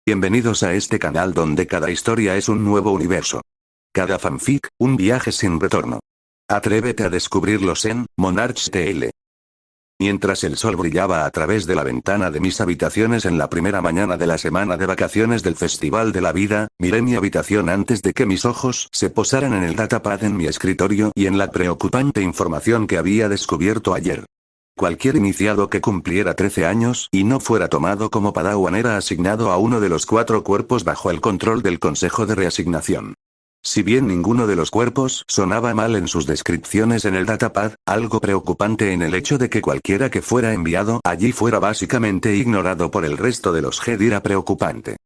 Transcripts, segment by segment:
Bienvenidos a este canal donde cada historia es un nuevo universo. Cada fanfic, un viaje sin retorno. Atrévete a descubrirlos en Monarch TL. Mientras el sol brillaba a través de la ventana de mis habitaciones en la primera mañana de la semana de vacaciones del Festival de la Vida, miré mi habitación antes de que mis ojos se posaran en el datapad en mi escritorio y en la preocupante información que había descubierto ayer. Cualquier iniciado que cumpliera 13 años y no fuera tomado como Padawan era asignado a uno de los 4 cuerpos bajo el control del Consejo de Reasignación. Si bien ninguno de los cuerpos sonaba mal en sus descripciones en el datapad, algo preocupante en el hecho de que cualquiera que fuera enviado allí fuera básicamente ignorado por el resto de los Jedi era preocupante.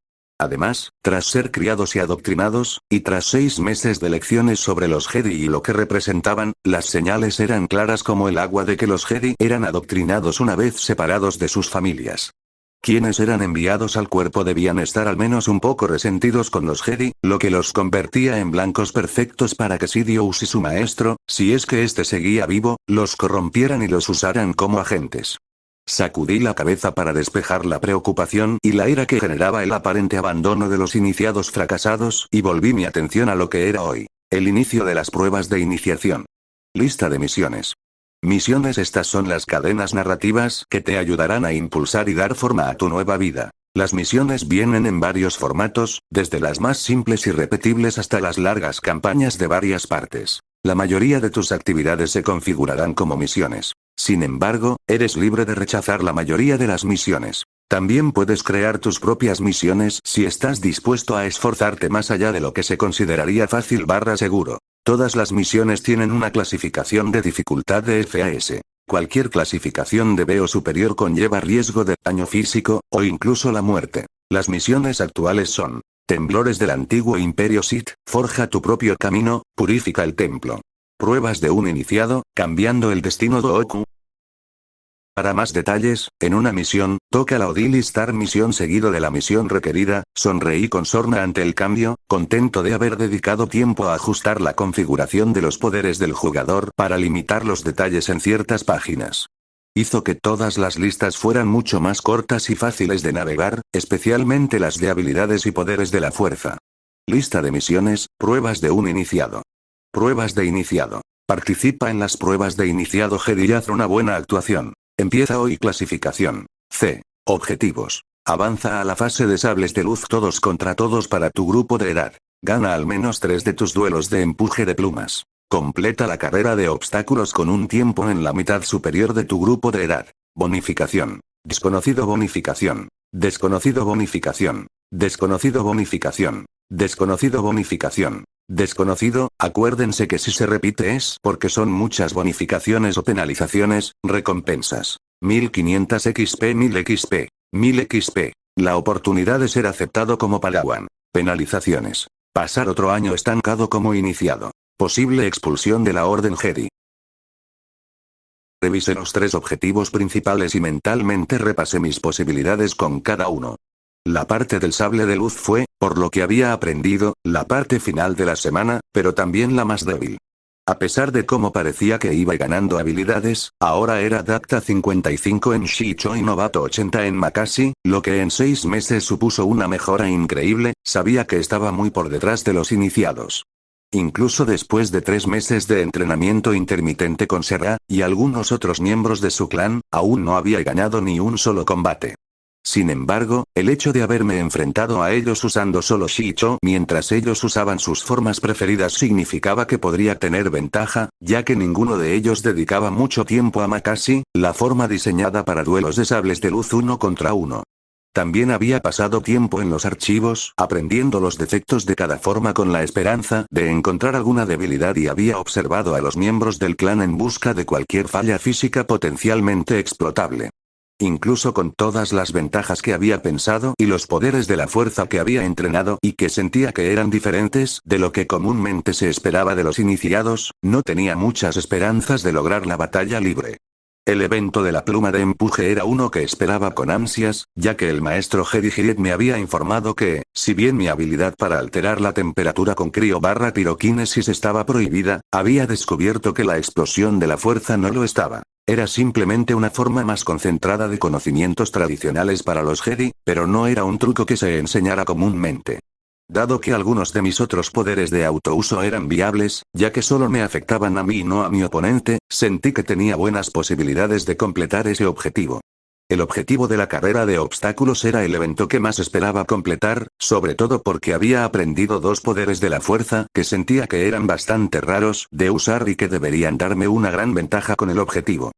Además, tras ser criados y adoctrinados, y tras 6 meses de lecciones sobre los Jedi y lo que representaban, las señales eran claras como el agua de que los Jedi eran adoctrinados una vez separados de sus familias. Quienes eran enviados al cuerpo debían estar al menos un poco resentidos con los Jedi, lo que los convertía en blancos perfectos para que Sidious y su maestro, si es que éste seguía vivo, los corrompieran y los usaran como agentes. Sacudí la cabeza para despejar la preocupación y la ira que generaba el aparente abandono de los iniciados fracasados y volví mi atención a lo que era hoy, el inicio de las pruebas de iniciación. Lista de misiones. Misiones: estas son las cadenas narrativas que te ayudarán a impulsar y dar forma a tu nueva vida. Las misiones vienen en varios formatos, desde las más simples y repetibles hasta las largas campañas de varias partes. La mayoría de tus actividades se configurarán como misiones. Sin embargo, eres libre de rechazar la mayoría de las misiones. También puedes crear tus propias misiones si estás dispuesto a esforzarte más allá de lo que se consideraría fácil / seguro. Todas las misiones tienen una clasificación de dificultad de F a S. Cualquier clasificación de B o superior conlleva riesgo de daño físico, o incluso la muerte. Las misiones actuales son: Temblores del antiguo Imperio Sith, forja tu propio camino, purifica el templo. Pruebas de un iniciado, cambiando el destino Dooku. Para más detalles, en una misión, toca la Odili Star misión seguido de la misión requerida. Sonreí con sorna ante el cambio, contento de haber dedicado tiempo a ajustar la configuración de los poderes del jugador para limitar los detalles en ciertas páginas. Hizo que todas las listas fueran mucho más cortas y fáciles de navegar, especialmente las de habilidades y poderes de la fuerza. Lista de misiones: pruebas de un iniciado. Pruebas de iniciado. Participa en las pruebas de iniciado Jedi y haz una buena actuación. Empieza hoy. Clasificación C. Objetivos. Avanza a la fase de sables de luz todos contra todos para tu grupo de edad. Gana al menos 3 de tus duelos de empuje de plumas. Completa la carrera de obstáculos con un tiempo en la mitad superior de tu grupo de edad. Bonificación. Desconocido. Bonificación. Desconocido. Bonificación. Desconocido. Bonificación. Desconocido. Bonificación. Desconocido. Acuérdense que si se repite es porque son muchas bonificaciones o penalizaciones. Recompensas: 1500 XP, 1000 XP, 1000 XP. La oportunidad de ser aceptado como Padawan. Penalizaciones: pasar otro año estancado como iniciado. Posible expulsión de la Orden Jedi. Revisé los 3 objetivos principales y mentalmente repasé mis posibilidades con cada uno. La parte del sable de luz fue, por lo que había aprendido, la parte final de la semana, pero también la más débil. A pesar de cómo parecía que iba ganando habilidades, ahora era Adapta 55 en Shicho y Novato 80 en Makashi, lo que en 6 meses supuso una mejora increíble. Sabía que estaba muy por detrás de los iniciados. Incluso después de 3 meses de entrenamiento intermitente con Serra, y algunos otros miembros de su clan, aún no había ganado ni un solo combate. Sin embargo, el hecho de haberme enfrentado a ellos usando solo Shicho mientras ellos usaban sus formas preferidas significaba que podría tener ventaja, ya que ninguno de ellos dedicaba mucho tiempo a Makashi, la forma diseñada para duelos de sables de luz 1 contra 1. También había pasado tiempo en los archivos, aprendiendo los defectos de cada forma con la esperanza de encontrar alguna debilidad y había observado a los miembros del clan en busca de cualquier falla física potencialmente explotable. Incluso con todas las ventajas que había pensado y los poderes de la fuerza que había entrenado y que sentía que eran diferentes de lo que comúnmente se esperaba de los iniciados, no tenía muchas esperanzas de lograr la batalla libre. El evento de la pluma de empuje era uno que esperaba con ansias, ya que el maestro Jedi Hired me había informado que, si bien mi habilidad para alterar la temperatura con crío / piroquinesis estaba prohibida, había descubierto que la explosión de la fuerza no lo estaba. Era simplemente una forma más concentrada de conocimientos tradicionales para los Jedi, pero no era un truco que se enseñara comúnmente. Dado que algunos de mis otros poderes de autouso eran viables, ya que solo me afectaban a mí y no a mi oponente, sentí que tenía buenas posibilidades de completar ese objetivo. El objetivo de la carrera de obstáculos era el evento que más esperaba completar, sobre todo porque había aprendido dos poderes de la fuerza que sentía que eran bastante raros de usar y que deberían darme una gran ventaja con el objetivo.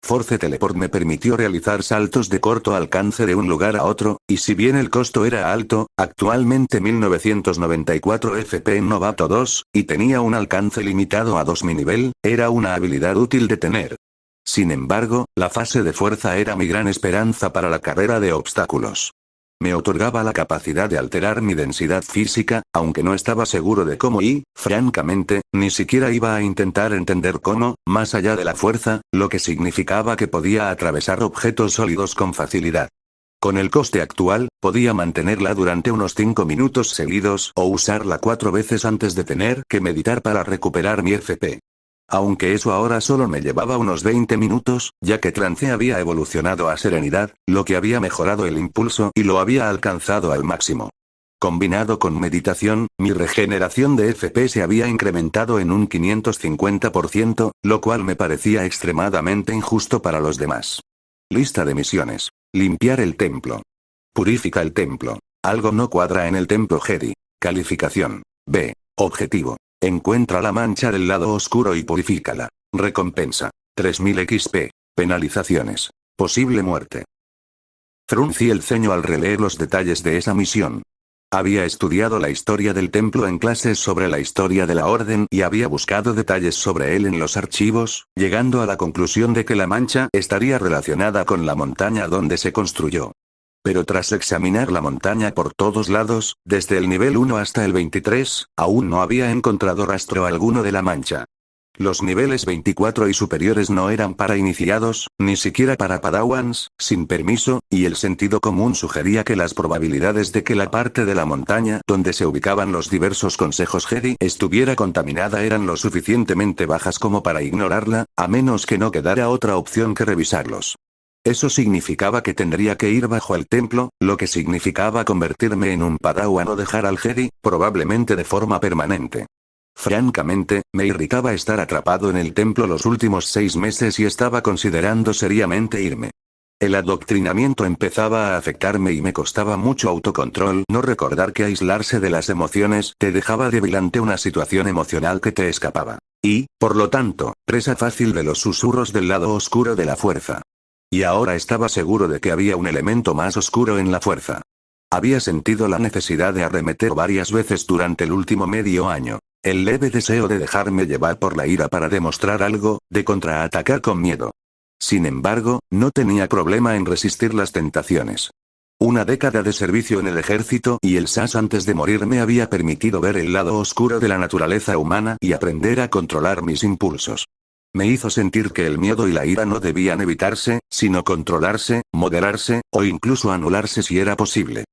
Force Teleport me permitió realizar saltos de corto alcance de un lugar a otro, y si bien el costo era alto, actualmente 1994 FP en Novato 2, y tenía un alcance limitado a 2 mi nivel, era una habilidad útil de tener. Sin embargo, la fase de fuerza era mi gran esperanza para la carrera de obstáculos. Me otorgaba la capacidad de alterar mi densidad física, aunque no estaba seguro de cómo y, francamente, ni siquiera iba a intentar entender cómo, más allá de la fuerza, lo que significaba que podía atravesar objetos sólidos con facilidad. Con el coste actual, podía mantenerla durante unos 5 minutos seguidos o usarla 4 veces antes de tener que meditar para recuperar mi FP. Aunque eso ahora solo me llevaba unos 20 minutos, ya que Trance había evolucionado a Serenidad, lo que había mejorado el impulso y lo había alcanzado al máximo. Combinado con meditación, mi regeneración de FP se había incrementado en un 550%, lo cual me parecía extremadamente injusto para los demás. Lista de misiones. Limpiar el templo. Purifica el templo. Algo no cuadra en el templo Jedi. Calificación. B. Objetivo. Encuentra la mancha del lado oscuro y purifícala. Recompensa. 3000 XP. Penalizaciones. Posible muerte. Fruncí el ceño al releer los detalles de esa misión. Había estudiado la historia del templo en clases sobre la historia de la orden y había buscado detalles sobre él en los archivos, llegando a la conclusión de que la mancha estaría relacionada con la montaña donde se construyó. Pero tras examinar la montaña por todos lados, desde el nivel 1 hasta el 23, aún no había encontrado rastro alguno de la mancha. Los niveles 24 y superiores no eran para iniciados, ni siquiera para padawans, sin permiso, y el sentido común sugería que las probabilidades de que la parte de la montaña donde se ubicaban los diversos consejos Jedi estuviera contaminada eran lo suficientemente bajas como para ignorarla, a menos que no quedara otra opción que revisarlos. Eso significaba que tendría que ir bajo el templo, lo que significaba convertirme en un padawan o dejar al Jedi, probablemente de forma permanente. Francamente, me irritaba estar atrapado en el templo los últimos 6 meses y estaba considerando seriamente irme. El adoctrinamiento empezaba a afectarme y me costaba mucho autocontrol no recordar que aislarse de las emociones te dejaba débil ante una situación emocional que te escapaba. Y, por lo tanto, presa fácil de los susurros del lado oscuro de la fuerza. Y ahora estaba seguro de que había un elemento más oscuro en la fuerza. Había sentido la necesidad de arremeter varias veces durante el último medio año. El leve deseo de dejarme llevar por la ira para demostrar algo, de contraatacar con miedo. Sin embargo, no tenía problema en resistir las tentaciones. Una década de servicio en el ejército y el SAS antes de morir me había permitido ver el lado oscuro de la naturaleza humana y aprender a controlar mis impulsos. Me hizo sentir que el miedo y la ira no debían evitarse, sino controlarse, moderarse, o incluso anularse si era posible.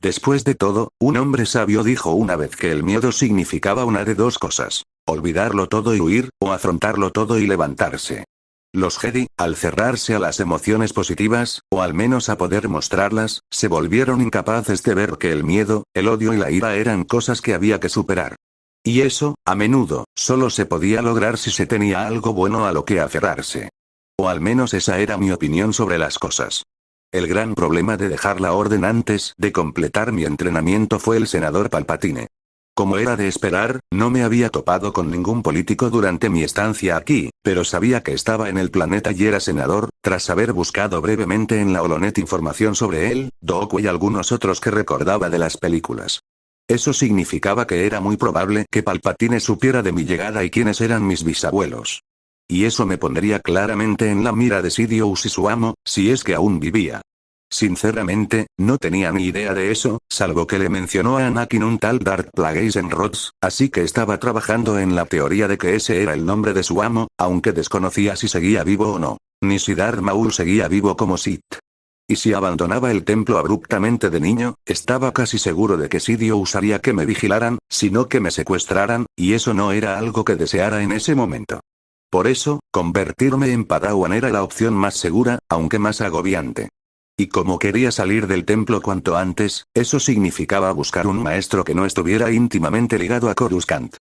Después de todo, un hombre sabio dijo una vez que el miedo significaba una de dos cosas: olvidarlo todo y huir, o afrontarlo todo y levantarse. Los Jedi, al cerrarse a las emociones positivas, o al menos a poder mostrarlas, se volvieron incapaces de ver que el miedo, el odio y la ira eran cosas que había que superar. Y eso, a menudo, solo se podía lograr si se tenía algo bueno a lo que aferrarse. O al menos esa era mi opinión sobre las cosas. El gran problema de dejar la orden antes de completar mi entrenamiento fue el senador Palpatine. Como era de esperar, no me había topado con ningún político durante mi estancia aquí, pero sabía que estaba en el planeta y era senador, tras haber buscado brevemente en la Holonet información sobre él, Dooku y algunos otros que recordaba de las películas. Eso significaba que era muy probable que Palpatine supiera de mi llegada y quiénes eran mis bisabuelos. Y eso me pondría claramente en la mira de Sidious y su amo, si es que aún vivía. Sinceramente, no tenía ni idea de eso, salvo que le mencionó a Anakin un tal Darth Plagueis en Rhodes, así que estaba trabajando en la teoría de que ese era el nombre de su amo, aunque desconocía si seguía vivo o no, ni si Darth Maul seguía vivo como Sith. Y si abandonaba el templo abruptamente de niño, estaba casi seguro de que Sidious haría que me vigilaran, sino que me secuestraran, y eso no era algo que deseara en ese momento. Por eso, convertirme en Padawan era la opción más segura, aunque más agobiante. Y como quería salir del templo cuanto antes, eso significaba buscar un maestro que no estuviera íntimamente ligado a Coruscant.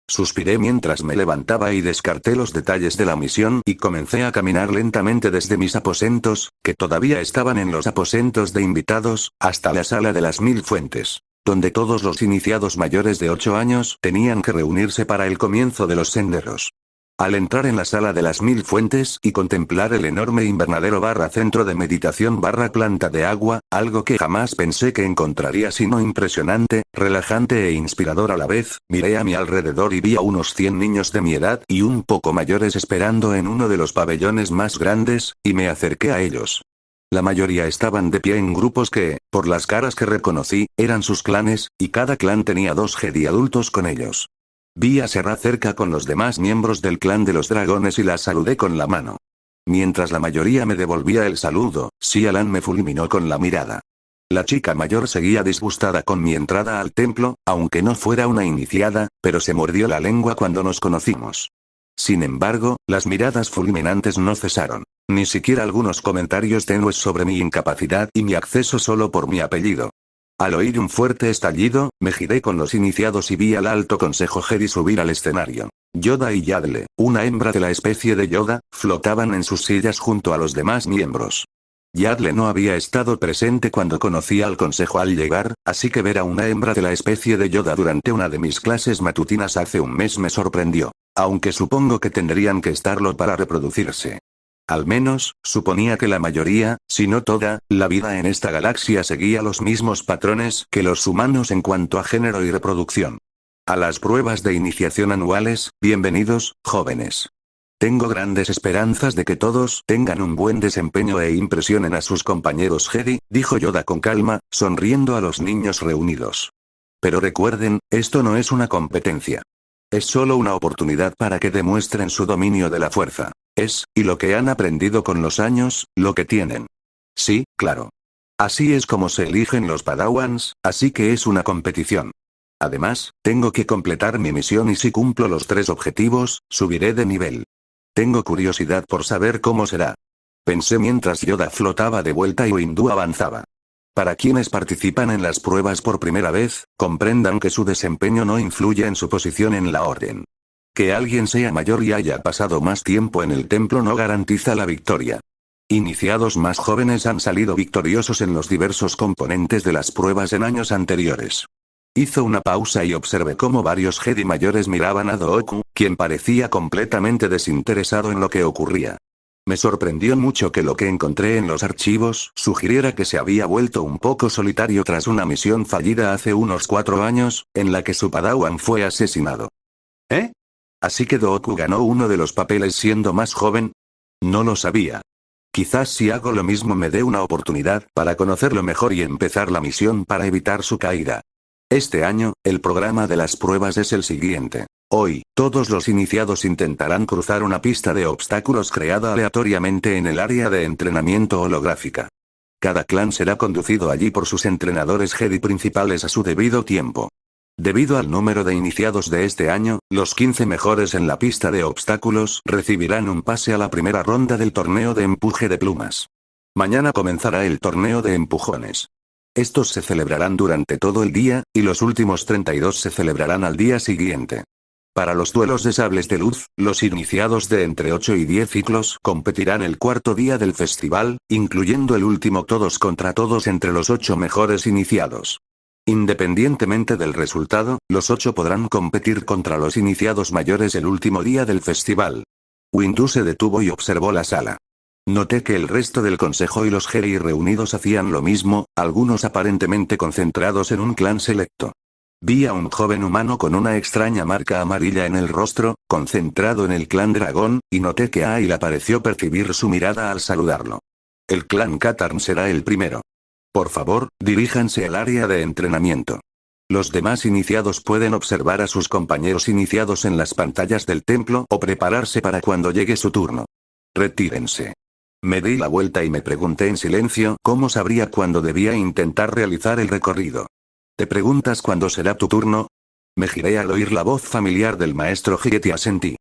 Suspiré mientras me levantaba y descarté los detalles de la misión y comencé a caminar lentamente desde mis aposentos, que todavía estaban en los aposentos de invitados, hasta la sala de las 1000 fuentes, donde todos los iniciados mayores de 8 años tenían que reunirse para el comienzo de los senderos. Al entrar en la sala de las 1000 fuentes y contemplar el enorme invernadero / centro de meditación / planta de agua, algo que jamás pensé que encontraría sino impresionante, relajante e inspirador a la vez, miré a mi alrededor y vi a unos 100 niños de mi edad y un poco mayores esperando en uno de los pabellones más grandes, y me acerqué a ellos. La mayoría estaban de pie en grupos que, por las caras que reconocí, eran sus clanes, y cada clan tenía 2 Jedi adultos con ellos. Vi a Serra cerca con los demás miembros del clan de los dragones y la saludé con la mano. Mientras la mayoría me devolvía el saludo, Xialan me fulminó con la mirada. La chica mayor seguía disgustada con mi entrada al templo, aunque no fuera una iniciada, pero se mordió la lengua cuando nos conocimos. Sin embargo, las miradas fulminantes no cesaron. Ni siquiera algunos comentarios tenues sobre mi incapacidad y mi acceso solo por mi apellido. Al oír un fuerte estallido, me giré con los iniciados y vi al alto consejo Jedi subir al escenario. Yoda y Yaddle, una hembra de la especie de Yoda, flotaban en sus sillas junto a los demás miembros. Yaddle no había estado presente cuando conocí al consejo al llegar, así que ver a una hembra de la especie de Yoda durante una de mis clases matutinas hace un mes me sorprendió. Aunque supongo que tendrían que estarlo para reproducirse. Al menos, suponía que la mayoría, si no toda, la vida en esta galaxia seguía los mismos patrones que los humanos en cuanto a género y reproducción. A las pruebas de iniciación anuales, bienvenidos, jóvenes. Tengo grandes esperanzas de que todos tengan un buen desempeño e impresionen a sus compañeros Jedi, dijo Yoda con calma, sonriendo a los niños reunidos. Pero recuerden, esto no es una competencia. Es solo una oportunidad para que demuestren su dominio de la fuerza. Y lo que han aprendido con los años, lo que tienen. Sí, claro. Así es como se eligen los Padawans, así que es una competición. Además, tengo que completar mi misión y si cumplo los 3 objetivos, subiré de nivel. Tengo curiosidad por saber cómo será. Pensé mientras Yoda flotaba de vuelta y Windu avanzaba. Para quienes participan en las pruebas por primera vez, comprendan que su desempeño no influye en su posición en la orden. Que alguien sea mayor y haya pasado más tiempo en el templo no garantiza la victoria. Iniciados más jóvenes han salido victoriosos en los diversos componentes de las pruebas en años anteriores. Hizo una pausa y observé cómo varios Jedi mayores miraban a Dooku, quien parecía completamente desinteresado en lo que ocurría. Me sorprendió mucho que lo que encontré en los archivos sugiriera que se había vuelto un poco solitario tras una misión fallida hace unos 4 años, en la que su Padawan fue asesinado. ¿Eh? ¿Así que Dooku ganó uno de los papeles siendo más joven? No lo sabía. Quizás si hago lo mismo me dé una oportunidad para conocerlo mejor y empezar la misión para evitar su caída. Este año, el programa de las pruebas es el siguiente. Hoy, todos los iniciados intentarán cruzar una pista de obstáculos creada aleatoriamente en el área de entrenamiento holográfica. Cada clan será conducido allí por sus entrenadores Jedi principales a su debido tiempo. Debido al número de iniciados de este año, los 15 mejores en la pista de obstáculos recibirán un pase a la primera ronda del torneo de empuje de plumas. Mañana comenzará el torneo de empujones. Estos se celebrarán durante todo el día, y los últimos 32 se celebrarán al día siguiente. Para los duelos de sables de luz, los iniciados de entre 8 y 10 ciclos competirán el 4.º día del festival, incluyendo el último todos contra todos entre los 8 mejores iniciados. Independientemente del resultado, los 8 podrán competir contra los iniciados mayores el último día del festival. Windu se detuvo y observó la sala. Noté que el resto del consejo y los Jedi reunidos hacían lo mismo, algunos aparentemente concentrados en un clan selecto. Vi a un joven humano con una extraña marca amarilla en el rostro, concentrado en el clan dragón, y noté que Aayla pareció percibir su mirada al saludarlo. El clan Katarn será el primero. Por favor, diríjanse al área de entrenamiento. Los demás iniciados pueden observar a sus compañeros iniciados en las pantallas del templo o prepararse para cuando llegue su turno. Retírense. Me di la vuelta y me pregunté en silencio cómo sabría cuándo debía intentar realizar el recorrido. ¿Te preguntas cuándo será tu turno? Me giré al oír la voz familiar del maestro Jedi y asentí.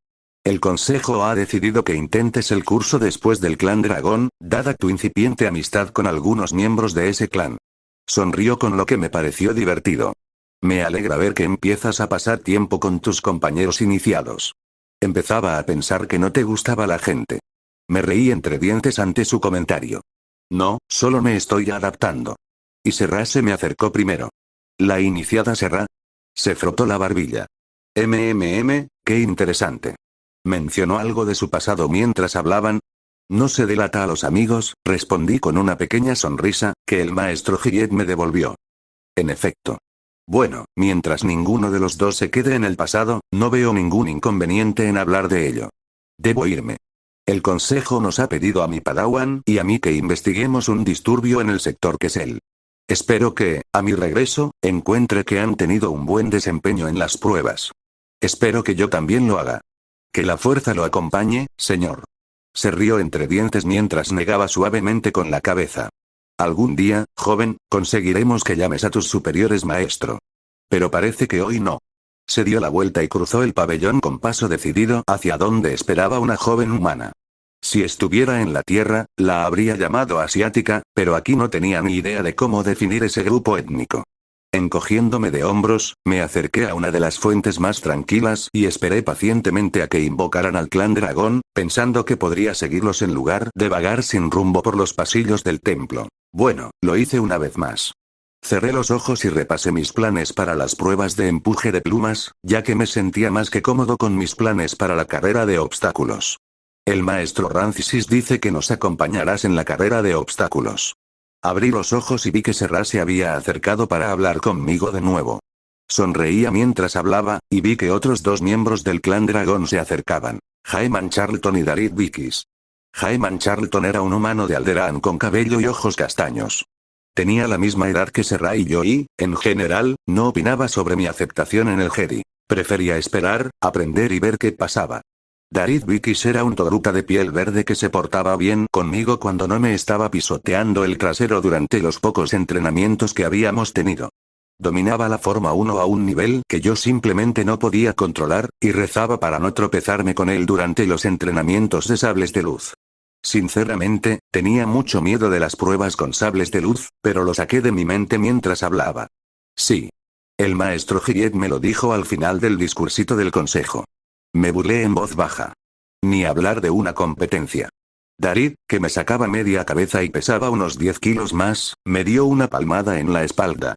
El consejo ha decidido que intentes el curso después del clan dragón, dada tu incipiente amistad con algunos miembros de ese clan. Sonrió con lo que me pareció divertido. Me alegra ver que empiezas a pasar tiempo con tus compañeros iniciados. Empezaba a pensar que no te gustaba la gente. Me reí entre dientes ante su comentario. No, solo me estoy adaptando. Y Serra se me acercó primero. La iniciada Serra. Se frotó la barbilla. Qué interesante. ¿Mencionó algo de su pasado mientras hablaban? No se delata a los amigos, respondí con una pequeña sonrisa, que el maestro Gillet me devolvió. En efecto. Bueno, mientras ninguno de los dos se quede en el pasado, no veo ningún inconveniente en hablar de ello. Debo irme. El consejo nos ha pedido a mi padawan y a mí que investiguemos un disturbio en el sector Kessel. Espero que, a mi regreso, encuentre que han tenido un buen desempeño en las pruebas. Espero que yo también lo haga. Que la fuerza lo acompañe, señor. Se rió entre dientes mientras negaba suavemente con la cabeza. Algún día, joven, conseguiremos que llames a tus superiores maestro. Pero parece que hoy no. Se dio la vuelta y cruzó el pabellón con paso decidido hacia donde esperaba una joven humana. Si estuviera en la Tierra, la habría llamado asiática, pero aquí no tenía ni idea de cómo definir ese grupo étnico. Encogiéndome de hombros, me acerqué a una de las fuentes más tranquilas y esperé pacientemente a que invocaran al clan dragón, pensando que podría seguirlos en lugar de vagar sin rumbo por los pasillos del templo. Bueno, lo hice una vez más. Cerré los ojos y repasé mis planes para las pruebas de empuje de plumas, ya que me sentía más que cómodo con mis planes para la carrera de obstáculos. El maestro Rancisis dice que nos acompañarás en la carrera de obstáculos. Abrí los ojos y vi que Serra se había acercado para hablar conmigo de nuevo. Sonreía mientras hablaba, y vi que otros dos miembros del clan dragón se acercaban. Jaeman Charlton y Darid Vikis. Jaeman Charlton era un humano de Alderaan con cabello y ojos castaños. Tenía la misma edad que Serra y yo y, en general, no opinaba sobre mi aceptación en el Jedi. Prefería esperar, aprender y ver qué pasaba. Darid Vikis era un togruta de piel verde que se portaba bien conmigo cuando no me estaba pisoteando el trasero durante los pocos entrenamientos que habíamos tenido. Dominaba la forma 1 a un nivel que yo simplemente no podía controlar, y rezaba para no tropezarme con él durante los entrenamientos de sables de luz. Sinceramente, tenía mucho miedo de las pruebas con sables de luz, pero lo saqué de mi mente mientras hablaba. Sí. El maestro Gillet me lo dijo al final del discursito del consejo. Me burlé en voz baja. Ni hablar de una competencia. Darid, que me sacaba media cabeza y pesaba unos 10 kilos más, me dio una palmada en la espalda.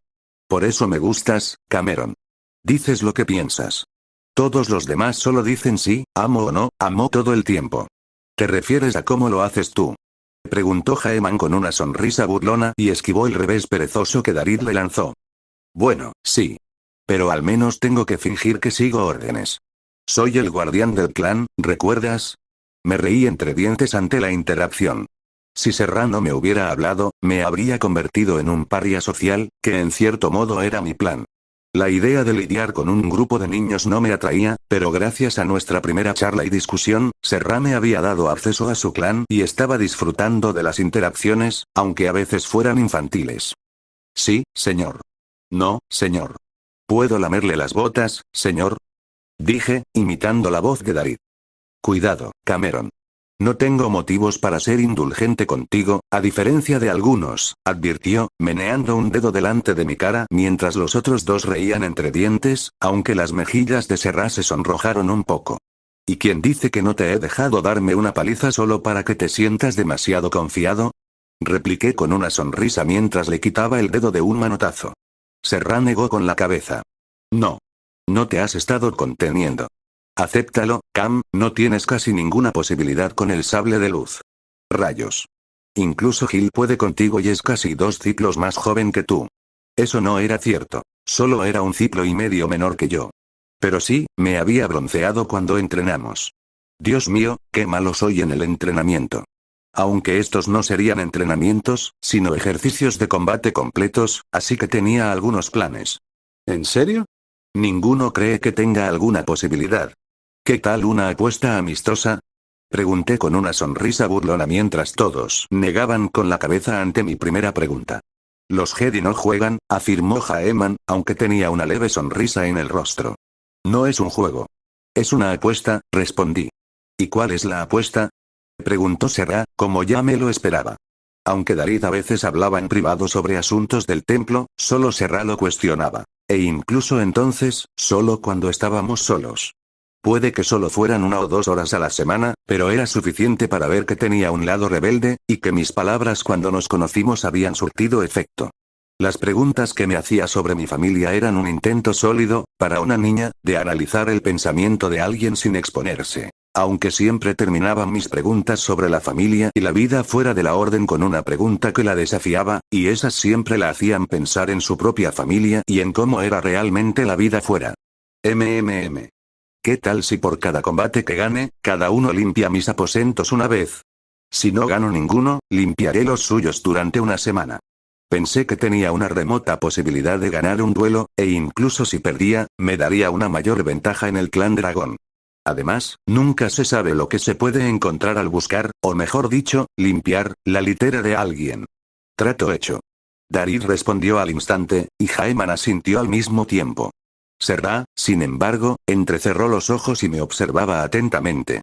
Por eso me gustas, Cameron. Dices lo que piensas. Todos los demás solo dicen sí, amo o no, amo todo el tiempo. ¿Te refieres a cómo lo haces tú? Preguntó Jaeman con una sonrisa burlona y esquivó el revés perezoso que Darid le lanzó. Bueno, sí. Pero al menos tengo que fingir que sigo órdenes. Soy el guardián del clan, ¿recuerdas? Me reí entre dientes ante la interacción. Si Serra no me hubiera hablado, me habría convertido en un paria social, que en cierto modo era mi plan. La idea de lidiar con un grupo de niños no me atraía, pero gracias a nuestra primera charla y discusión, Serra me había dado acceso a su clan y estaba disfrutando de las interacciones, aunque a veces fueran infantiles. Sí, señor. No, señor. ¿Puedo lamerle las botas, señor? Dije, imitando la voz de Darid. Cuidado, Cameron. No tengo motivos para ser indulgente contigo, a diferencia de algunos, advirtió, meneando un dedo delante de mi cara mientras los otros dos reían entre dientes, aunque las mejillas de Serra se sonrojaron un poco. ¿Y quién dice que no te he dejado darme una paliza solo para que te sientas demasiado confiado? Repliqué con una sonrisa mientras le quitaba el dedo de un manotazo. Serra negó con la cabeza. No. No te has estado conteniendo. Acéptalo, Cam, no tienes casi ninguna posibilidad con el sable de luz. Rayos. Incluso Gil puede contigo y es casi 2 ciclos más joven que tú. Eso no era cierto. Solo era 1 ciclo y medio menor que yo. Pero sí, me había bronceado cuando entrenamos. Dios mío, qué malo soy en el entrenamiento. Aunque estos no serían entrenamientos, sino ejercicios de combate completos, así que tenía algunos planes. ¿En serio? ¿Ninguno cree que tenga alguna posibilidad? ¿Qué tal una apuesta amistosa? Pregunté con una sonrisa burlona mientras todos negaban con la cabeza ante mi primera pregunta. Los Jedi no juegan, afirmó Jaeman, aunque tenía una leve sonrisa en el rostro. No es un juego. Es una apuesta, respondí. ¿Y cuál es la apuesta? Preguntó Serra, como ya me lo esperaba. Aunque David a veces hablaba en privado sobre asuntos del templo, solo Serra lo cuestionaba. E incluso entonces, solo cuando estábamos solos. Puede que solo fueran 1 o 2 horas a la semana, pero era suficiente para ver que tenía un lado rebelde, y que mis palabras cuando nos conocimos habían surtido efecto. Las preguntas que me hacía sobre mi familia eran un intento sólido, para una niña, de analizar el pensamiento de alguien sin exponerse. Aunque siempre terminaban mis preguntas sobre la familia y la vida fuera de la orden con una pregunta que la desafiaba, y esas siempre la hacían pensar en su propia familia y en cómo era realmente la vida fuera. ¿Qué tal si por cada combate que gane, cada uno limpia mis aposentos una vez? Si no gano ninguno, limpiaré los suyos durante una semana. Pensé que tenía una remota posibilidad de ganar un duelo, e incluso si perdía, me daría una mayor ventaja en el clan dragón. Además, nunca se sabe lo que se puede encontrar al buscar, o mejor dicho, limpiar, la litera de alguien. Trato hecho. Darid respondió al instante, y Jaeman asintió al mismo tiempo. Serra, sin embargo, entrecerró los ojos y me observaba atentamente.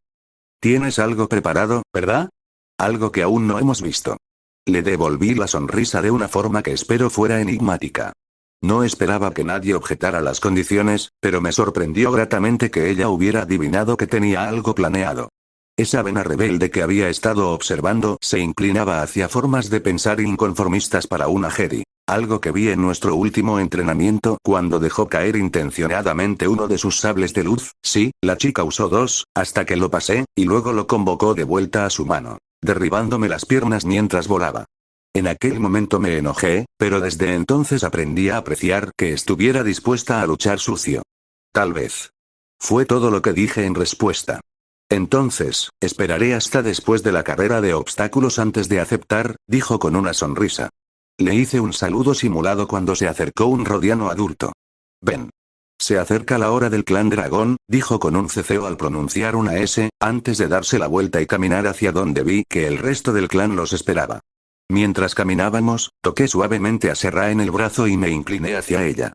¿Tienes algo preparado, verdad? Algo que aún no hemos visto. Le devolví la sonrisa de una forma que espero fuera enigmática. No esperaba que nadie objetara las condiciones, pero me sorprendió gratamente que ella hubiera adivinado que tenía algo planeado. Esa vena rebelde que había estado observando se inclinaba hacia formas de pensar inconformistas para una Jedi. Algo que vi en nuestro último entrenamiento cuando dejó caer intencionadamente uno de sus sables de luz. Sí, la chica usó 2, hasta que lo pasé, y luego lo convocó de vuelta a su mano, derribándome las piernas mientras volaba. En aquel momento me enojé, pero desde entonces aprendí a apreciar que estuviera dispuesta a luchar sucio. Tal vez. Fue todo lo que dije en respuesta. Entonces, esperaré hasta después de la carrera de obstáculos antes de aceptar, dijo con una sonrisa. Le hice un saludo simulado cuando se acercó un rodiano adulto. Ven. Se acerca la hora del clan dragón, dijo con un ceceo al pronunciar una S, antes de darse la vuelta y caminar hacia donde vi que el resto del clan los esperaba. Mientras caminábamos, toqué suavemente a Serra en el brazo y me incliné hacia ella.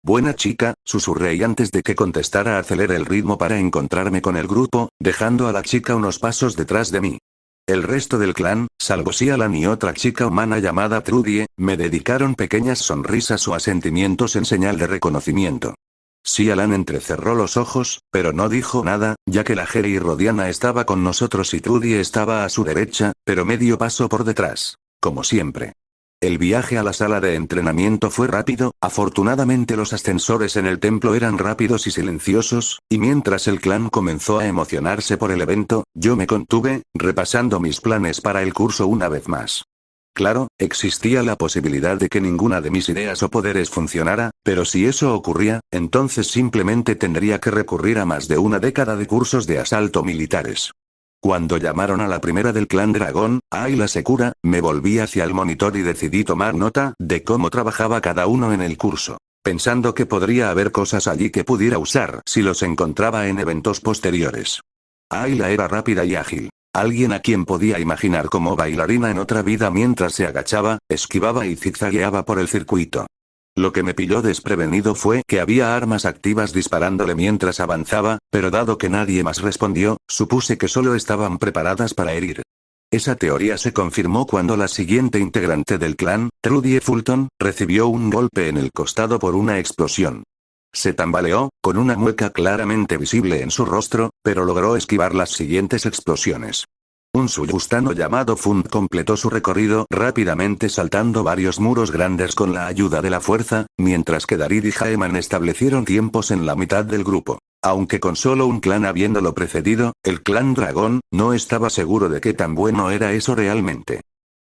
Buena chica, susurré y antes de que contestara aceleré el ritmo para encontrarme con el grupo, dejando a la chica unos pasos detrás de mí. El resto del clan, salvo Xialan y otra chica humana llamada Trudie, me dedicaron pequeñas sonrisas o asentimientos en señal de reconocimiento. Xialan entrecerró los ojos, pero no dijo nada, ya que la Jedi Rodiana estaba con nosotros y Trudie estaba a su derecha, pero medio paso por detrás. Como siempre. El viaje a la sala de entrenamiento fue rápido, afortunadamente los ascensores en el templo eran rápidos y silenciosos, y mientras el clan comenzó a emocionarse por el evento, yo me contuve, repasando mis planes para el curso una vez más. Claro, existía la posibilidad de que ninguna de mis ideas o poderes funcionara, pero si eso ocurría, entonces simplemente tendría que recurrir a más de una década de cursos de asalto militares. Cuando llamaron a la primera del clan dragón, Ayla Secura, me volví hacia el monitor y decidí tomar nota de cómo trabajaba cada uno en el curso, pensando que podría haber cosas allí que pudiera usar si los encontraba en eventos posteriores. Ayla era rápida y ágil. Alguien a quien podía imaginar como bailarina en otra vida mientras se agachaba, esquivaba y zigzagueaba por el circuito. Lo que me pilló desprevenido fue que había armas activas disparándole mientras avanzaba, pero dado que nadie más respondió, supuse que solo estaban preparadas para herir. Esa teoría se confirmó cuando la siguiente integrante del clan, Trudie Fulton, recibió un golpe en el costado por una explosión. Se tambaleó, con una mueca claramente visible en su rostro, pero logró esquivar las siguientes explosiones. Un suyustano llamado Fund completó su recorrido rápidamente saltando varios muros grandes con la ayuda de la fuerza, mientras que Darid y Jaeman establecieron tiempos en la mitad del grupo. Aunque con solo un clan habiéndolo precedido, el clan dragón, no estaba seguro de qué tan bueno era eso realmente.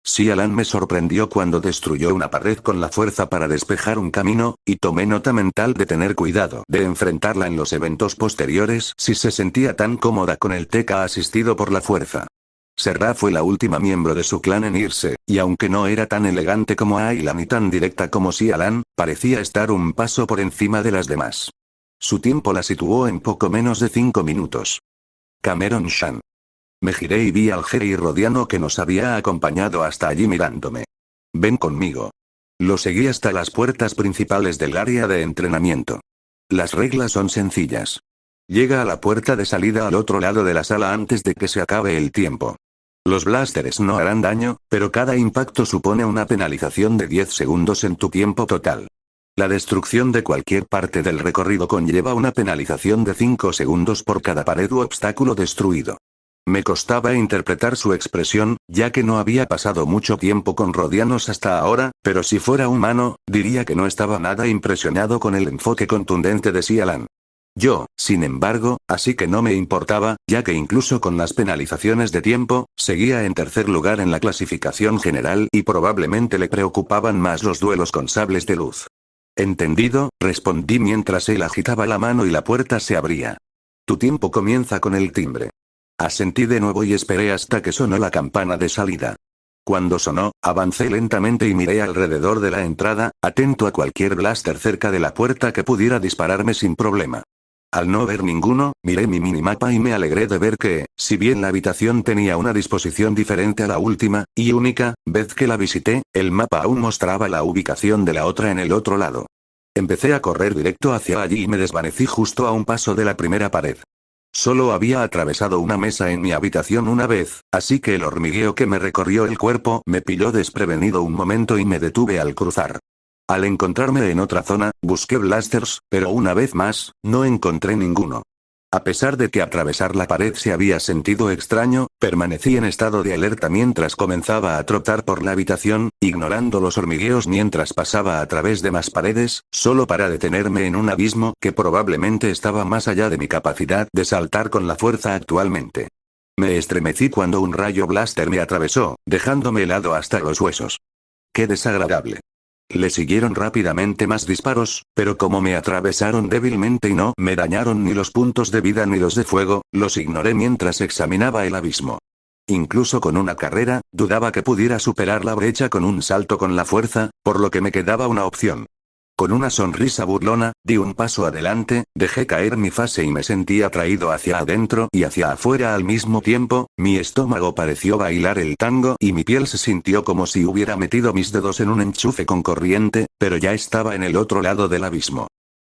Xialan me sorprendió cuando destruyó una pared con la fuerza para despejar un camino, y tomé nota mental de tener cuidado de enfrentarla en los eventos posteriores si se sentía tan cómoda con el TK asistido por la fuerza. Serra fue la última miembro de su clan en irse, y aunque no era tan elegante como Ayla ni tan directa como Xialan, parecía estar un paso por encima de las demás. Su tiempo la situó en poco menos de 5 minutos. Cameron Shan. Me giré y vi al Jedi Rodiano que nos había acompañado hasta allí mirándome. Ven conmigo. Lo seguí hasta las puertas principales del área de entrenamiento. Las reglas son sencillas. llega a la puerta de salida al otro lado de la sala antes de que se acabe el tiempo. Los blasters no harán daño, pero cada impacto supone una penalización de 10 segundos en tu tiempo total. La destrucción de cualquier parte del recorrido conlleva una penalización de 5 segundos por cada pared u obstáculo destruido. Me costaba interpretar su expresión, ya que no había pasado mucho tiempo con Rodianos hasta ahora, pero si fuera humano, diría que no estaba nada impresionado con el enfoque contundente de Xialan. Yo, sin embargo, así que no me importaba, ya que incluso con las penalizaciones de tiempo, seguía en tercer lugar en la clasificación general y probablemente le preocupaban más los duelos con sables de luz. Entendido, respondí mientras él agitaba la mano y la puerta se abría. Tu tiempo comienza con el timbre. Asentí de nuevo y esperé hasta que sonó la campana de salida. Cuando sonó, avancé lentamente y miré alrededor de la entrada, atento a cualquier blaster cerca de la puerta que pudiera dispararme sin problema. Al no ver ninguno, miré mi minimapa y me alegré de ver que, si bien la habitación tenía una disposición diferente a la última, y única, vez que la visité, el mapa aún mostraba la ubicación de la otra en el otro lado. Empecé a correr directo hacia allí y me desvanecí justo a un paso de la primera pared. Solo había atravesado una mesa en mi habitación una vez, así que el hormigueo que me recorrió el cuerpo me pilló desprevenido un momento y me detuve al cruzar. Al encontrarme en otra zona, busqué blasters, pero una vez más, no encontré ninguno. A pesar de que atravesar la pared se había sentido extraño, permanecí en estado de alerta mientras comenzaba a trotar por la habitación, ignorando los hormigueos mientras pasaba a través de más paredes, solo para detenerme en un abismo que probablemente estaba más allá de mi capacidad de saltar con la fuerza actualmente. Me estremecí cuando un rayo blaster me atravesó, dejándome helado hasta los huesos. ¡Qué desagradable! Le siguieron rápidamente más disparos, pero como me atravesaron débilmente y no me dañaron ni los puntos de vida ni los de fuego, los ignoré mientras examinaba el abismo. Incluso con una carrera, dudaba que pudiera superar la brecha con un salto con la fuerza, por lo que me quedaba una opción. Con una sonrisa burlona, di un paso adelante, dejé caer mi fase y me sentí atraído hacia adentro y hacia afuera al mismo tiempo, mi estómago pareció bailar el tango y mi piel se sintió como si hubiera metido mis dedos en un enchufe con corriente, pero ya estaba en el otro lado del abismo.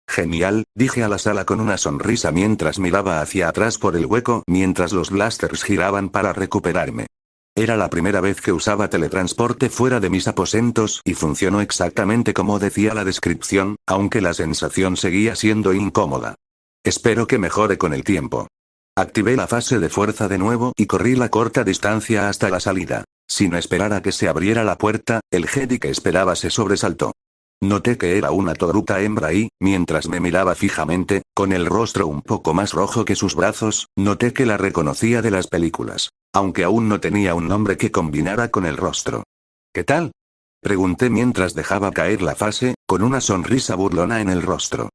Genial, dije a la sala con una sonrisa mientras miraba hacia atrás por el hueco mientras los blasters giraban para recuperarme. Era la primera vez que usaba teletransporte fuera de mis aposentos y funcionó exactamente como decía la descripción, aunque la sensación seguía siendo incómoda. Espero que mejore con el tiempo. Activé la fase de fuerza de nuevo y corrí la corta distancia hasta la salida. Sin esperar a que se abriera la puerta, el Jedi que esperaba se sobresaltó. Noté que era una toruta hembra y, mientras me miraba fijamente, con el rostro un poco más rojo que sus brazos, noté que la reconocía de las películas, aunque aún no tenía un nombre que combinara con el rostro. ¿Qué tal? Pregunté mientras dejaba caer la fase, con una sonrisa burlona en el rostro.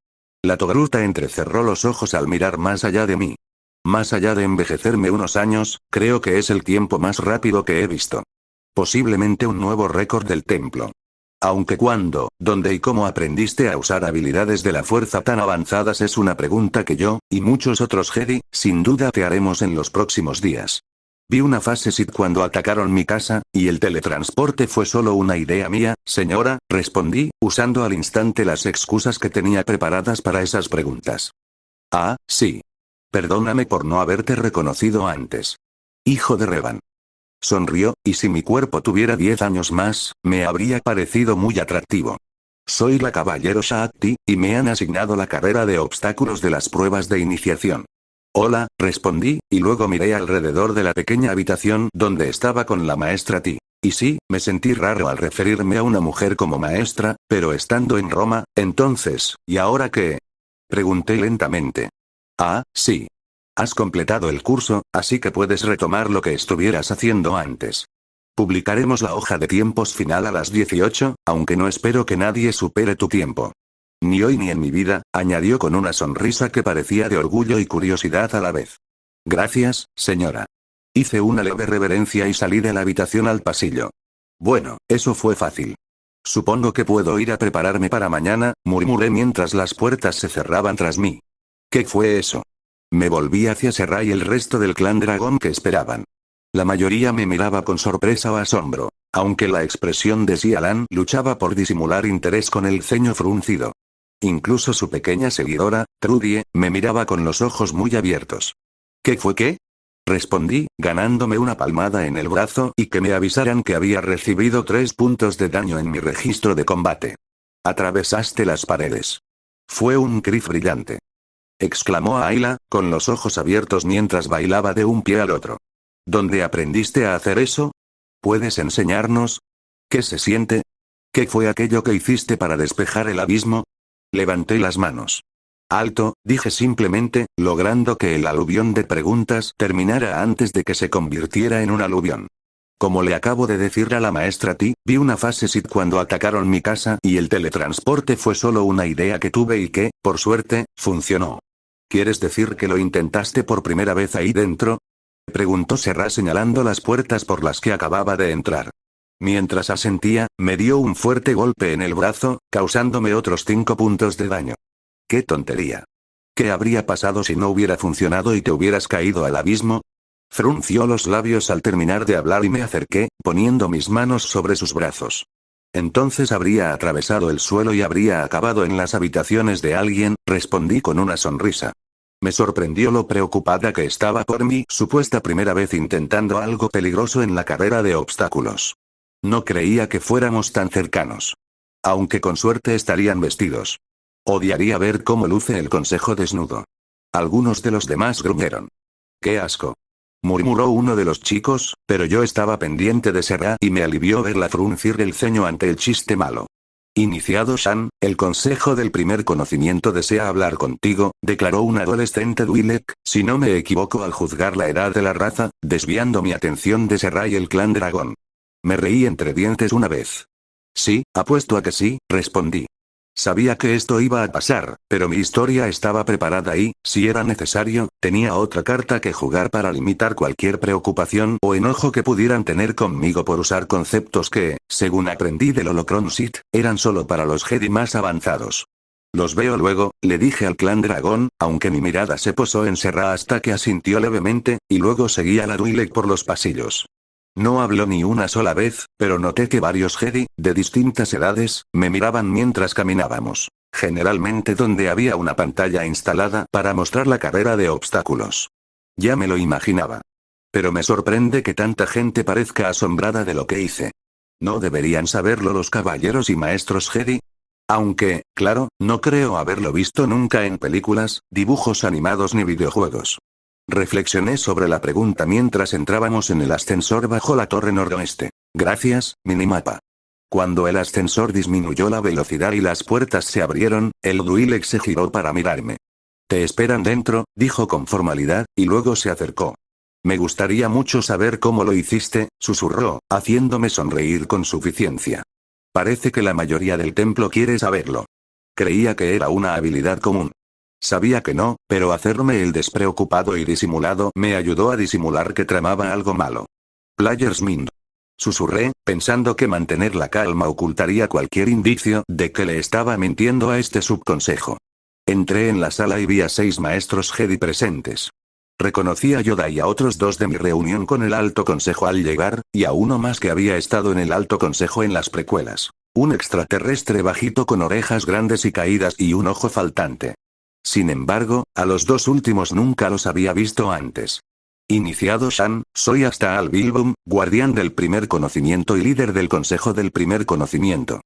La toruta entrecerró los ojos al mirar más allá de mí. Más allá de envejecerme unos años, creo que es el tiempo más rápido que he visto. Posiblemente un nuevo récord del templo. Aunque cuándo, dónde y cómo aprendiste a usar habilidades de la fuerza tan avanzadas es una pregunta que yo, y muchos otros Jedi, sin duda te haremos en los próximos días. Vi una fase Sith cuando atacaron mi casa, y el teletransporte fue solo una idea mía, señora, respondí, usando al instante las excusas que tenía preparadas para esas preguntas. Ah, sí. Perdóname por no haberte reconocido antes. Hijo de Revan. Sonrió, y si mi cuerpo tuviera 10 años más, me habría parecido muy atractivo. Soy la caballero Shakti, y me han asignado la carrera de obstáculos de las pruebas de iniciación. Hola, respondí, y luego miré alrededor de la pequeña habitación donde estaba con la maestra Ti. Y sí, me sentí raro al referirme a una mujer como maestra, pero estando en Roma, entonces, ¿y ahora qué? Pregunté lentamente. Ah, sí. Has completado el curso, así que puedes retomar lo que estuvieras haciendo antes. Publicaremos la hoja de tiempos final a las 18, aunque no espero que nadie supere tu tiempo. Ni hoy ni en mi vida, añadió con una sonrisa que parecía de orgullo y curiosidad a la vez. Gracias, señora. Hice una leve reverencia y salí de la habitación al pasillo. Bueno, eso fue fácil. Supongo que puedo ir a prepararme para mañana, murmuré mientras las puertas se cerraban tras mí. ¿Qué fue eso? Me volví hacia Serra y el resto del clan dragón que esperaban. La mayoría me miraba con sorpresa o asombro, aunque la expresión de Xialan luchaba por disimular interés con el ceño fruncido. Incluso su pequeña seguidora, Trudie, me miraba con los ojos muy abiertos. ¿Qué fue qué? Respondí, ganándome una palmada en el brazo y que me avisaran que había recibido 3 puntos de daño en mi registro de combate. Atravesaste las paredes. Fue un cris brillante. Exclamó Ayla, con los ojos abiertos mientras bailaba de un pie al otro. ¿Dónde aprendiste a hacer eso? ¿Puedes enseñarnos? ¿Qué se siente? ¿Qué fue aquello que hiciste para despejar el abismo? Levanté las manos. Alto, dije simplemente, logrando que el aluvión de preguntas terminara antes de que se convirtiera en un aluvión. Como le acabo de decir a la maestra T, vi una fase SID cuando atacaron mi casa y el teletransporte fue solo una idea que tuve y que, por suerte, funcionó. ¿Quieres decir que lo intentaste por primera vez ahí dentro? Preguntó Serra señalando las puertas por las que acababa de entrar. Mientras asentía, me dio un fuerte golpe en el brazo, causándome otros 5 puntos de daño. ¡Qué tontería! ¿Qué habría pasado si no hubiera funcionado y te hubieras caído al abismo? Frunció los labios al terminar de hablar y me acerqué, poniendo mis manos sobre sus brazos. Entonces habría atravesado el suelo y habría acabado en las habitaciones de alguien, respondí con una sonrisa. Me sorprendió lo preocupada que estaba por mi supuesta primera vez intentando algo peligroso en la carrera de obstáculos. No creía que fuéramos tan cercanos. Aunque con suerte estarían vestidos. Odiaría ver cómo luce el consejo desnudo. Algunos de los demás gruñeron. ¡Qué asco! Murmuró uno de los chicos, pero yo estaba pendiente de Serra y me alivió verla fruncir el ceño ante el chiste malo. Iniciado Shan, el consejo del primer conocimiento desea hablar contigo, declaró un adolescente Twi'lek, si no me equivoco al juzgar la edad de la raza, desviando mi atención de Serra y el clan dragón. Me reí entre dientes una vez. Sí, apuesto a que sí, respondí. Sabía que esto iba a pasar, pero mi historia estaba preparada y, si era necesario, tenía otra carta que jugar para limitar cualquier preocupación o enojo que pudieran tener conmigo por usar conceptos que, según aprendí del Holocron Sith, eran solo para los Jedi más avanzados. Los veo luego, le dije al clan dragón, aunque mi mirada se posó en Serra hasta que asintió levemente, y luego seguí a la Twi'lek por los pasillos. No habló ni una sola vez, pero noté que varios Jedi, de distintas edades, me miraban mientras caminábamos. Generalmente donde había una pantalla instalada para mostrar la carrera de obstáculos. Ya me lo imaginaba. Pero me sorprende que tanta gente parezca asombrada de lo que hice. ¿No deberían saberlo los caballeros y maestros Jedi? Aunque, claro, no creo haberlo visto nunca en películas, dibujos animados ni videojuegos. Reflexioné sobre la pregunta mientras entrábamos en el ascensor bajo la torre noroeste. Gracias, minimapa. Cuando el ascensor disminuyó la velocidad y las puertas se abrieron, el Twi'lek se giró para mirarme. Te esperan dentro, dijo con formalidad, y luego se acercó. Me gustaría mucho saber cómo lo hiciste, susurró, haciéndome sonreír con suficiencia. Parece que la mayoría del templo quiere saberlo. Creía que era una habilidad común. Sabía que no, pero hacerme el despreocupado y disimulado me ayudó a disimular que tramaba algo malo. Players Mind. Susurré, pensando que mantener la calma ocultaría cualquier indicio de que le estaba mintiendo a este subconsejo. Entré en la sala y vi a 6 maestros Jedi presentes. Reconocí a Yoda y a otros 2 de mi reunión con el Alto Consejo al llegar, y a uno más que había estado en el Alto Consejo en las precuelas. Un extraterrestre bajito con orejas grandes y caídas y un ojo faltante. Sin embargo, a los 2 últimos nunca los había visto antes. Iniciado Shan, soy hasta Al Bilbum, guardián del primer conocimiento y líder del Consejo del primer conocimiento.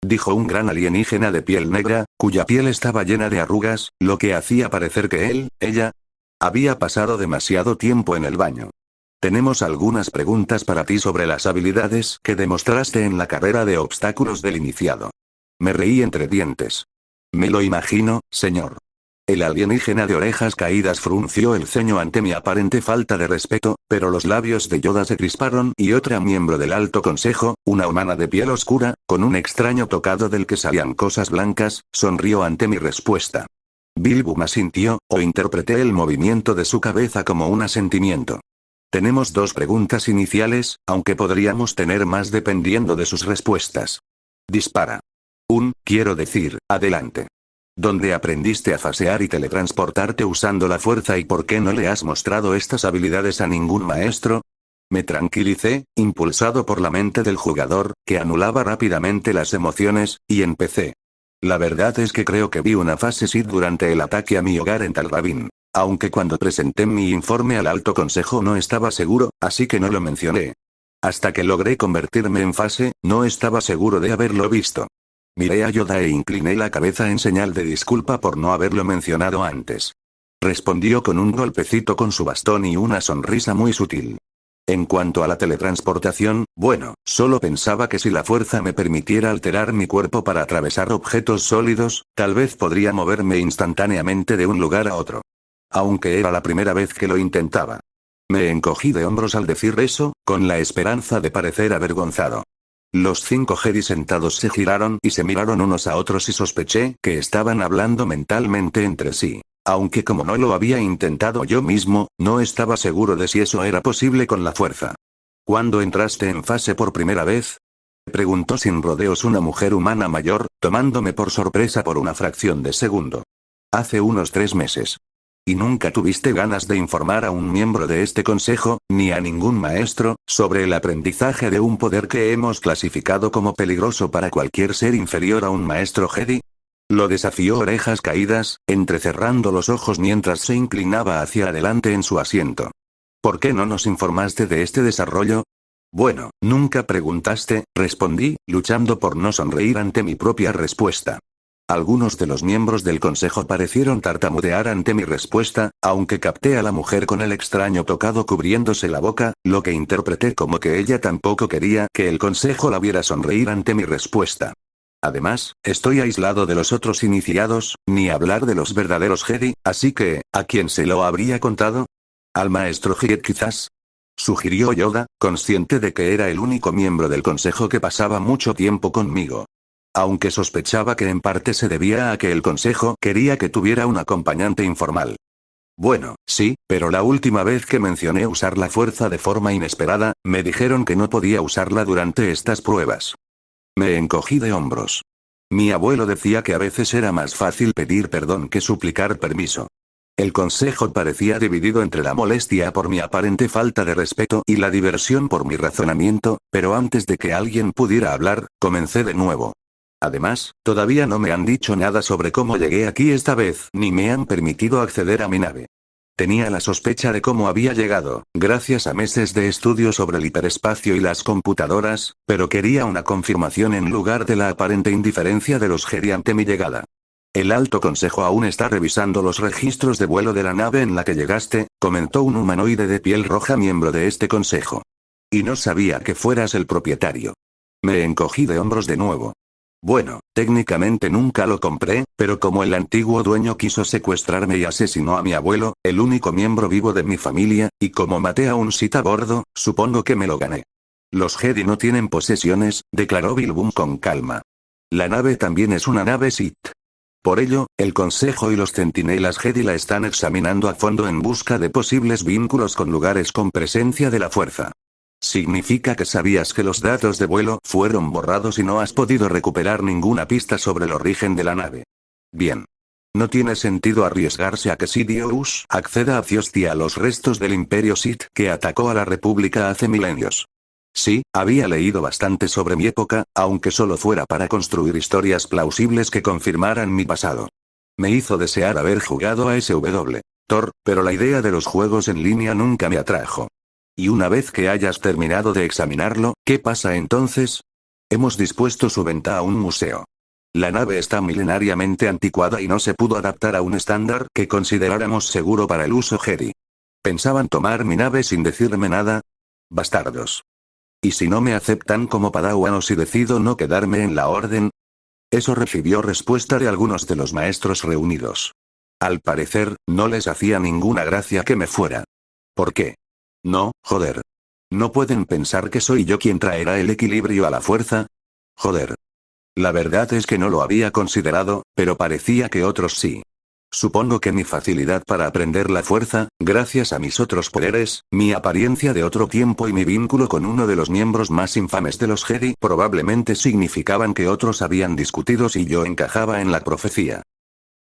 Dijo un gran alienígena de piel negra, cuya piel estaba llena de arrugas, lo que hacía parecer que ella, había pasado demasiado tiempo en el baño. Tenemos algunas preguntas para ti sobre las habilidades que demostraste en la carrera de obstáculos del iniciado. Me reí entre dientes. Me lo imagino, señor. El alienígena de orejas caídas frunció el ceño ante mi aparente falta de respeto, pero los labios de Yoda se crisparon y otra miembro del Alto Consejo, una humana de piel oscura, con un extraño tocado del que salían cosas blancas, sonrió ante mi respuesta. Bilbum asintió, o interpreté el movimiento de su cabeza como un asentimiento. Tenemos 2 preguntas iniciales, aunque podríamos tener más dependiendo de sus respuestas. Dispara. Quiero decir, adelante. ¿Dónde aprendiste a fasear y teletransportarte usando la fuerza y por qué no le has mostrado estas habilidades a ningún maestro? Me tranquilicé, impulsado por la mente del jugador, que anulaba rápidamente las emociones, y empecé. La verdad es que creo que vi una fase Sith durante el ataque a mi hogar en Talrabin. Aunque cuando presenté mi informe al Alto Consejo no estaba seguro, así que no lo mencioné. Hasta que logré convertirme en fase, no estaba seguro de haberlo visto. Miré a Yoda e incliné la cabeza en señal de disculpa por no haberlo mencionado antes. Respondió con un golpecito con su bastón y una sonrisa muy sutil. En cuanto a la teletransportación, bueno, solo pensaba que si la fuerza me permitiera alterar mi cuerpo para atravesar objetos sólidos, tal vez podría moverme instantáneamente de un lugar a otro. Aunque era la primera vez que lo intentaba. Me encogí de hombros al decir eso, con la esperanza de parecer avergonzado. Los 5 Jedi sentados se giraron y se miraron unos a otros y sospeché que estaban hablando mentalmente entre sí. Aunque como no lo había intentado yo mismo, no estaba seguro de si eso era posible con la fuerza. ¿Cuándo entraste en fase por primera vez? Preguntó sin rodeos una mujer humana mayor, tomándome por sorpresa por una fracción de segundo. Hace unos 3 meses. ¿Y nunca tuviste ganas de informar a un miembro de este consejo, ni a ningún maestro, sobre el aprendizaje de un poder que hemos clasificado como peligroso para cualquier ser inferior a un maestro Jedi? Lo desafió orejas caídas, entrecerrando los ojos mientras se inclinaba hacia adelante en su asiento. ¿Por qué no nos informaste de este desarrollo? Bueno, nunca preguntaste, respondí, luchando por no sonreír ante mi propia respuesta. Algunos de los miembros del consejo parecieron tartamudear ante mi respuesta, aunque capté a la mujer con el extraño tocado cubriéndose la boca, lo que interpreté como que ella tampoco quería que el consejo la viera sonreír ante mi respuesta. Además, estoy aislado de los otros iniciados, ni hablar de los verdaderos Jedi, así que, ¿a quién se lo habría contado? ¿Al maestro Hiet quizás? Sugirió Yoda, consciente de que era el único miembro del consejo que pasaba mucho tiempo conmigo. Aunque sospechaba que en parte se debía a que el consejo quería que tuviera un acompañante informal. Bueno, sí, pero la última vez que mencioné usar la fuerza de forma inesperada, me dijeron que no podía usarla durante estas pruebas. Me encogí de hombros. Mi abuelo decía que a veces era más fácil pedir perdón que suplicar permiso. El consejo parecía dividido entre la molestia por mi aparente falta de respeto y la diversión por mi razonamiento, pero antes de que alguien pudiera hablar, comencé de nuevo. Además, todavía no me han dicho nada sobre cómo llegué aquí esta vez, ni me han permitido acceder a mi nave. Tenía la sospecha de cómo había llegado, gracias a meses de estudio sobre el hiperespacio y las computadoras, pero quería una confirmación en lugar de la aparente indiferencia de los Jedi ante mi llegada. El Alto Consejo aún está revisando los registros de vuelo de la nave en la que llegaste, comentó un humanoide de piel roja miembro de este consejo. Y no sabía que fueras el propietario. Me encogí de hombros de nuevo. Bueno, técnicamente nunca lo compré, pero como el antiguo dueño quiso secuestrarme y asesinó a mi abuelo, el único miembro vivo de mi familia, y como maté a un Sith a bordo, supongo que me lo gané. Los Jedi no tienen posesiones, declaró Bilbum con calma. La nave también es una nave Sith. Por ello, el Consejo y los Centinelas Jedi la están examinando a fondo en busca de posibles vínculos con lugares con presencia de la fuerza. ¿Significa que sabías que los datos de vuelo fueron borrados y no has podido recuperar ninguna pista sobre el origen de la nave? Bien. No tiene sentido arriesgarse a que Sidious acceda a los restos del Imperio Sith que atacó a la República hace milenios. Sí, había leído bastante sobre mi época, aunque solo fuera para construir historias plausibles que confirmaran mi pasado. Me hizo desear haber jugado a SW. Thor, pero la idea de los juegos en línea nunca me atrajo. Y una vez que hayas terminado de examinarlo, ¿qué pasa entonces? Hemos dispuesto su venta a un museo. La nave está milenariamente anticuada y no se pudo adaptar a un estándar que consideráramos seguro para el uso Jedi. ¿Pensaban tomar mi nave sin decirme nada? Bastardos. ¿Y si no me aceptan como Padawan o si decido no quedarme en la orden? Eso recibió respuesta de algunos de los maestros reunidos. Al parecer, no les hacía ninguna gracia que me fuera. ¿Por qué? No, joder. ¿No pueden pensar que soy yo quien traerá el equilibrio a la fuerza? Joder. La verdad es que no lo había considerado, pero parecía que otros sí. Supongo que mi facilidad para aprender la fuerza, gracias a mis otros poderes, mi apariencia de otro tiempo y mi vínculo con uno de los miembros más infames de los Jedi probablemente significaban que otros habían discutido si yo encajaba en la profecía.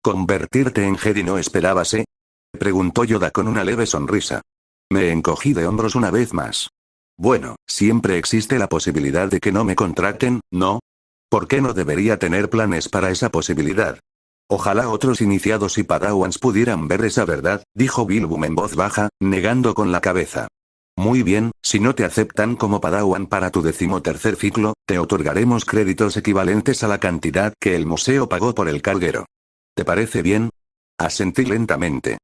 ¿Convertirte en Jedi no esperabas, eh? Preguntó Yoda con una leve sonrisa. Me encogí de hombros una vez más. Bueno, siempre existe la posibilidad de que no me contraten, ¿no? ¿Por qué no debería tener planes para esa posibilidad? Ojalá otros iniciados y padawans pudieran ver esa verdad, dijo Bilbo en voz baja, negando con la cabeza. Muy bien, si no te aceptan como padawan para tu 13º ciclo, te otorgaremos créditos equivalentes a la cantidad que el museo pagó por el carguero. ¿Te parece bien? Asentí lentamente.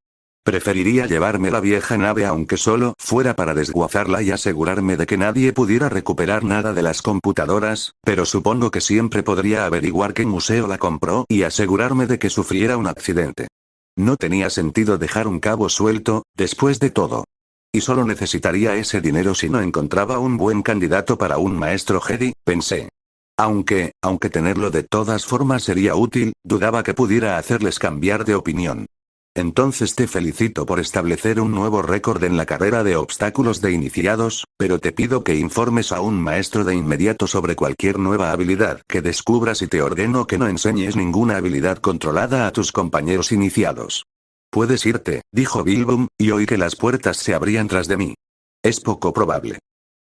Preferiría llevarme la vieja nave aunque solo fuera para desguazarla y asegurarme de que nadie pudiera recuperar nada de las computadoras, pero supongo que siempre podría averiguar qué museo la compró y asegurarme de que sufriera un accidente. No tenía sentido dejar un cabo suelto, después de todo. Y solo necesitaría ese dinero si no encontraba un buen candidato para un maestro Jedi, pensé. Aunque tenerlo de todas formas sería útil, dudaba que pudiera hacerles cambiar de opinión. Entonces te felicito por establecer un nuevo récord en la carrera de obstáculos de iniciados, pero te pido que informes a un maestro de inmediato sobre cualquier nueva habilidad que descubras y te ordeno que no enseñes ninguna habilidad controlada a tus compañeros iniciados. Puedes irte, dijo Bilbo, y oí que las puertas se abrían tras de mí. Es poco probable.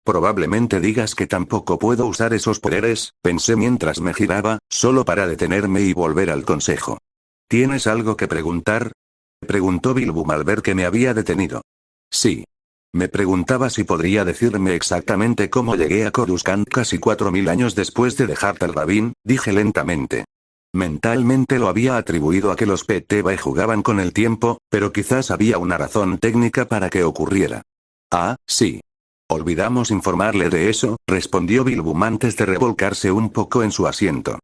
Probablemente digas que tampoco puedo usar esos poderes, pensé mientras me giraba, solo para detenerme y volver al consejo. ¿Tienes algo que preguntar? Preguntó Bilbo al ver que me había detenido. Sí. Me preguntaba si podría decirme exactamente cómo llegué a Coruscant casi 4000 años después de dejar Talrabin, dije lentamente. Mentalmente lo había atribuido a que los PTB jugaban con el tiempo, pero quizás había una razón técnica para que ocurriera. Ah, sí. Olvidamos informarle de eso, respondió Bilbo antes de revolcarse un poco en su asiento.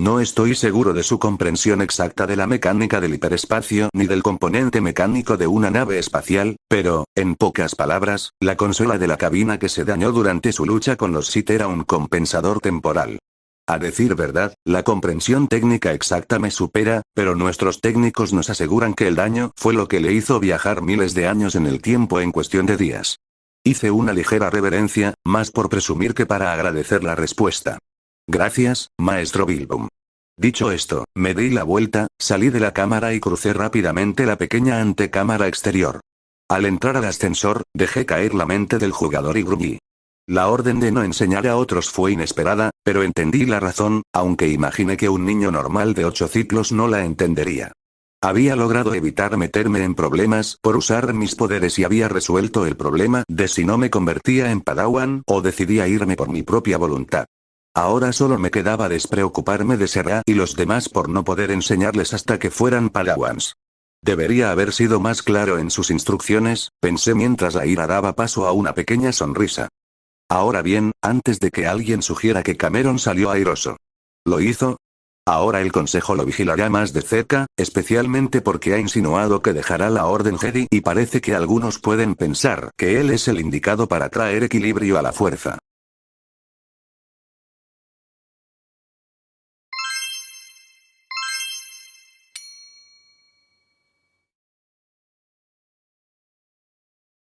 No estoy seguro de su comprensión exacta de la mecánica del hiperespacio ni del componente mecánico de una nave espacial, pero, en pocas palabras, la consola de la cabina que se dañó durante su lucha con los Sith era un compensador temporal. A decir verdad, la comprensión técnica exacta me supera, pero nuestros técnicos nos aseguran que el daño fue lo que le hizo viajar miles de años en el tiempo en cuestión de días. Hice una ligera reverencia, más por presumir que para agradecer la respuesta. Gracias, maestro Bilbo. Dicho esto, me di la vuelta, salí de la cámara y crucé rápidamente la pequeña antecámara exterior. Al entrar al ascensor, dejé caer la mente del jugador y gruñí. La orden de no enseñar a otros fue inesperada, pero entendí la razón, aunque imaginé que un niño normal de 8 ciclos no la entendería. Había logrado evitar meterme en problemas por usar mis poderes y había resuelto el problema de si no me convertía en Padawan o decidía irme por mi propia voluntad. Ahora solo me quedaba despreocuparme de Serra y los demás por no poder enseñarles hasta que fueran Padawans. Debería haber sido más claro en sus instrucciones, pensé mientras la ira daba paso a una pequeña sonrisa. Ahora bien, antes de que alguien sugiera que Cameron salió airoso. ¿Lo hizo? Ahora el consejo lo vigilará más de cerca, especialmente porque ha insinuado que dejará la Orden Jedi y parece que algunos pueden pensar que él es el indicado para traer equilibrio a la fuerza.